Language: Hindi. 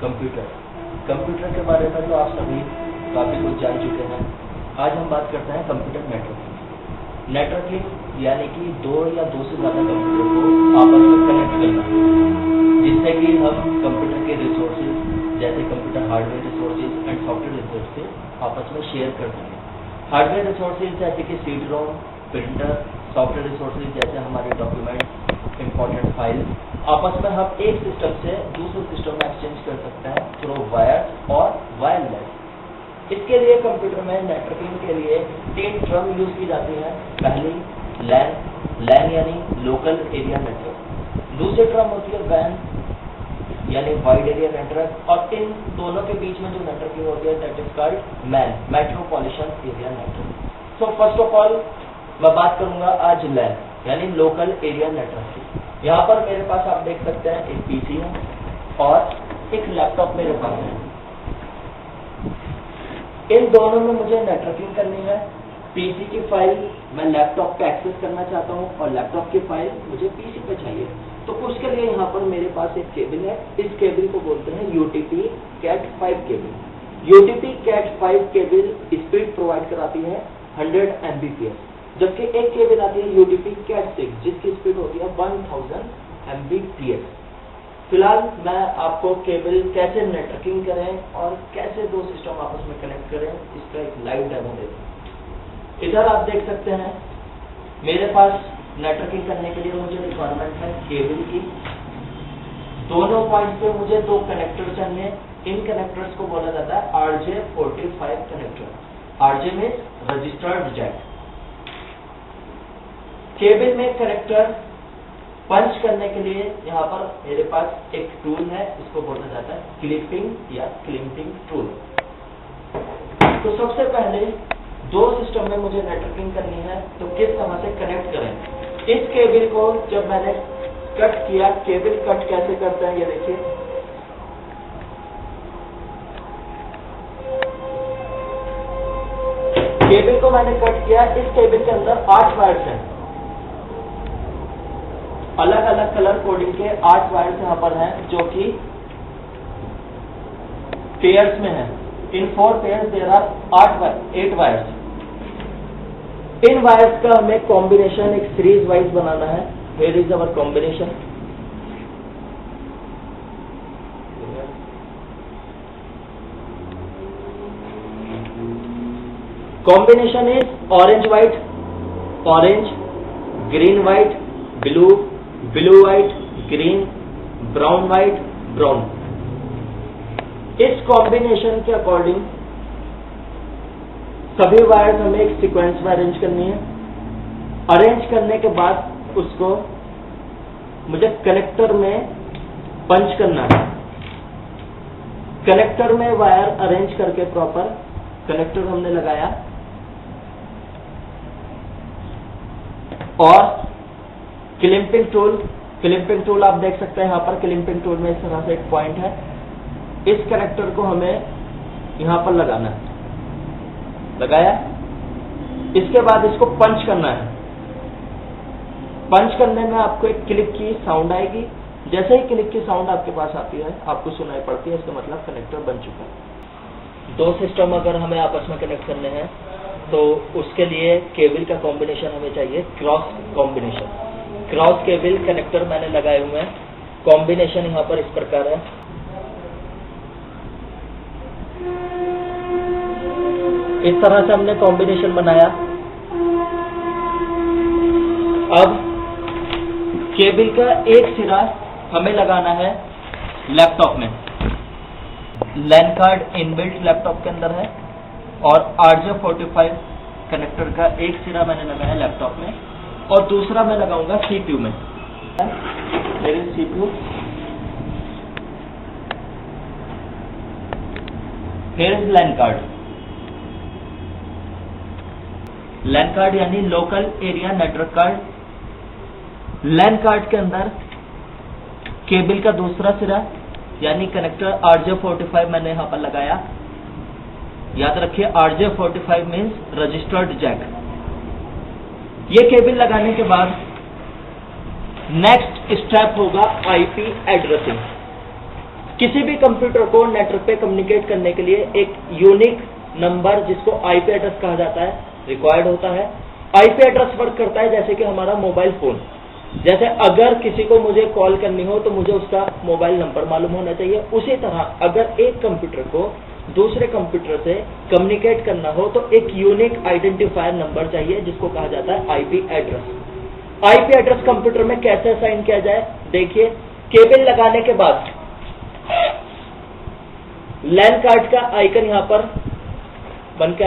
कंप्यूटर के बारे में तो आप सभी काफ़ी कुछ जान चुके हैं। आज हम बात करते हैं कंप्यूटर नेटवर्किंग यानी कि दो या दो से ज़्यादा कंप्यूटर को आपस में कनेक्ट करना, जिससे कि हम कंप्यूटर के रिसोर्सेज जैसे computer hardware resources and software resources आपस में शेयर कर सकें। हार्डवेयर रिसोर्सेज जैसे कि CD ROM, printer, software resources जैसे हमारे डॉक्यूमेंट, इंपॉर्टेंट फाइल्स आपस में हम एक सिस्टम से दूसरे सिस्टम में एक्सचेंज कर सकते हैं थ्रू वायर और वायरलेस। इसके लिए कंप्यूटर में नेटवर्किंग के लिए 3 टर्म यूज की जाती है। पहली लैन यानी लोकल एरिया नेटवर्क, दूसरी टर्म होती है वैन यानी वाइड एरिया नेटवर्क, और इन दोनों के बीच में जो नेटवर्किंग होती है that is called man, metropolitan area network. So first of all मैं बात करूंगा आज लैन यानी लोकल एरिया नेटवर्क की। यहाँ पर मेरे पास आप देख सकते हैं एक पीसी है और एक लैपटॉप मेरे पास है। इन दोनों में मुझे नेटवर्किंग करनी है। पीसी की फाइल मैं लैपटॉप पे एक्सेस करना चाहता हूँ और लैपटॉप की फाइल मुझे पीसी पे चाहिए। तो उसके लिए यहाँ पर मेरे पास एक केबल है। इस केबल को बोलते हैं UTP cat 5 cable. UTP cat 5 cable speed provide कराती है 100 Mbps, जबकि एक केबल आती है यूटीपी कैट 6 जिसकी स्पीड होती है 1000 Mbps। फिलहाल मैं आपको केबल कैसे नेटवर्किंग करें और कैसे दो सिस्टम आपस में कनेक्ट करें इसका एक लाइव डेमो देता हूं। इधर आप देख सकते हैं मेरे पास नेटवर्किंग करने के लिए मुझे रिक्वायरमेंट है केबल की। दोनों पॉइंट पे मुझे 2 कनेक्टर चाहिए। इन कनेक्टर्स को बोला जाता है RJ45 कनेक्टर। RJ में रजिस्टर्ड जैक। केबल में कनेक्टर पंच करने के लिए यहाँ पर मेरे पास एक टूल है, इसको बोला जाता है क्लिपिंग या क्लिपिंग टूल। तो सबसे पहले दो सिस्टम में मुझे नेटवर्किंग करनी है, तो किस तरह से कनेक्ट करें। इस केबल को जब मैंने कट किया, केबल कट कैसे करते हैं ये देखिए। केबल को मैंने कट किया। इस केबल के अंदर 8 वायर्स हैं, अलग अलग कलर कोडिंग के 8 वायर्स यहाँ पर हैं जो कि पेयर्स में हैं। In 4 pairs there are 8 wires. इन वायर्स का हमें कॉम्बिनेशन एक सीरीज वाइज बनाना है। Here is our combination. Combination is orange white, orange, green white, blue, blue white, green, brown white, brown. इस कॉम्बिनेशन के अकॉर्डिंग सभी वायर्स हमें एक सीक्वेंस में अरेंज करनी है। अरेंज करने के बाद उसको मुझे कनेक्टर में पंच करना है। कनेक्टर में वायर अरेंज करके प्रॉपर कनेक्टर हमने लगाया और क्लिपिंग टूल आप देख सकते हैं यहाँ पर। क्लिपिंग टूल में इस तरह से एक पॉइंट है। इस कनेक्टर को हमें यहाँ पर लगाना है। लगाया, इसके बाद इसको पंच करना है। पंच करने में आपको एक क्लिक की साउंड आएगी। जैसे ही क्लिक की साउंड आपके पास आती है, आपको सुनाई पड़ती है, इसका मतलब कनेक्टर बन चुका है। दो सिस्टम अगर हमें आपस में कनेक्ट करने हैं तो उसके लिए केबल का कॉम्बिनेशन हमें चाहिए cross combination. Cross cable connector मैंने लगाए हुए हैं। कॉम्बिनेशन यहाँ पर इस प्रकार है। इस तरह से हमने कॉम्बिनेशन बनाया। अब केबल का एक सिरा हमें लगाना है लैपटॉप में। लैन कार्ड इनबिल्ट लैपटॉप के अंदर है और RJ45 कनेक्टर का एक सिरा मैंने लगाया लैपटॉप में और दूसरा मैं लगाऊंगा CPU में। मेरे CPU, फिर लैन कार्ड। लैन कार्ड यानी लोकल एरिया नेटवर्क कार्ड। लैन कार्ड के अंदर केबल का दूसरा सिरा यानी कनेक्टर RJ45 मैंने यहां पर लगाया। याद रखिए RJ45 मीन्स रजिस्टर्ड जैक। ये केबल लगाने के बाद नेक्स्ट स्टेप होगा IP एड्रेसिंग। किसी भी कंप्यूटर को नेटवर्क पे कम्युनिकेट करने के लिए एक यूनिक नंबर जिसको आईपी एड्रेस कहा जाता है रिक्वायर्ड होता है। आईपी एड्रेस वर्क करता है जैसे कि हमारा मोबाइल फोन, जैसे अगर किसी को मुझे कॉल करनी हो तो मुझे उसका मोबाइल नंबर मालूम होना चाहिए, उसी तरह अगर एक कंप्यूटर को दूसरे कंप्यूटर से कम्युनिकेट करना हो तो एक यूनिक आइडेंटिफायर नंबर चाहिए जिसको कहा जाता है IP address. IP address computer में कैसे असाइन किया जाए, देखिए केबल लगाने के बाद लैन कार्ड का आइकन यहां पर बन के